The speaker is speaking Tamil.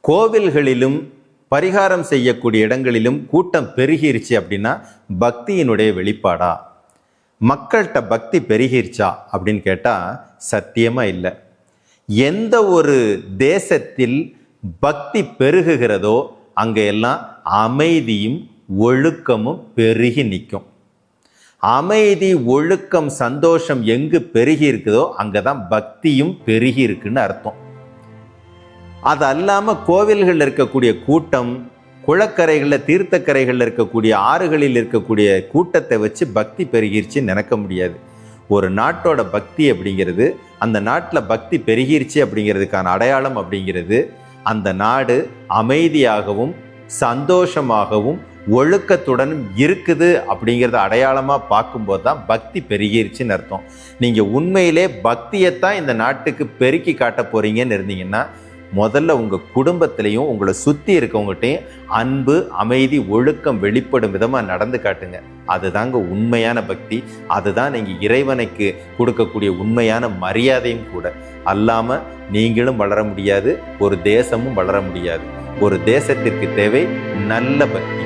கோவில்களிலும் பரிகாரம் செய்யக்கூடிய இடங்களிலும் கூட்டம் பெருகிருச்சு அப்படின்னா பக்தியினுடைய வெளிப்பாடா? மக்கள்கிட்ட பக்தி பெருகிருச்சா அப்படின்னு கேட்டால் சத்தியமாக இல்லை. எந்த ஒரு தேசத்தில் பக்தி பெருகுகிறதோ அங்கே எல்லாம் அமைதியும் ஒழுக்கமும் பெருகி நிற்கும். அமைதி, ஒழுக்கம், சந்தோஷம் எங்கு பெருகி இருக்குதோ அங்கே தான் பக்தியும் பெருகி இருக்குன்னு அர்த்தம். அது அல்லாமல் கோவில்களில் இருக்கக்கூடிய கூட்டம், குளக்கரைகளில், தீர்த்தக்கரைகளில் இருக்கக்கூடிய ஆறுகளில் இருக்கக்கூடிய கூட்டத்தை வச்சு பக்தி பெருகிருச்சுன்னு நினைக்க முடியாது. ஒரு நாட்டோட பக்தி அப்படிங்கிறது, அந்த நாட்டில் பக்தி பெருகிருச்சு அப்படிங்கிறதுக்கான அடையாளம் அப்படிங்கிறது, அந்த நாடு அமைதியாகவும் சந்தோஷமாகவும் ஒழுக்கத்துடன் இருக்குது அப்படிங்கிறத அடையாளமாக பார்க்கும்போது தான் பக்தி பெருகிருச்சுன்னு அர்த்தம். நீங்கள் உண்மையிலே பக்தியைத்தான் இந்த நாட்டுக்கு பெருக்கி காட்ட போறீங்கன்னு இருந்தீங்கன்னா முதல்ல உங்கள் குடும்பத்திலையும் உங்களை சுற்றி இருக்கவங்ககிட்டையும் அன்பு, அமைதி, ஒழுக்கம் வெளிப்படும் விதமாக நடந்து காட்டுங்க. அதுதாங்க உண்மையான பக்தி. அதுதான் நீங்கள் இறைவனுக்கு கொடுக்கக்கூடிய உண்மையான மரியாதையும் கூட. அல்லாமல் நீங்களும் வளர முடியாது, ஒரு தேசமும் வளர முடியாது. ஒரு தேசத்திற்கு தேவை நல்ல பக்தி.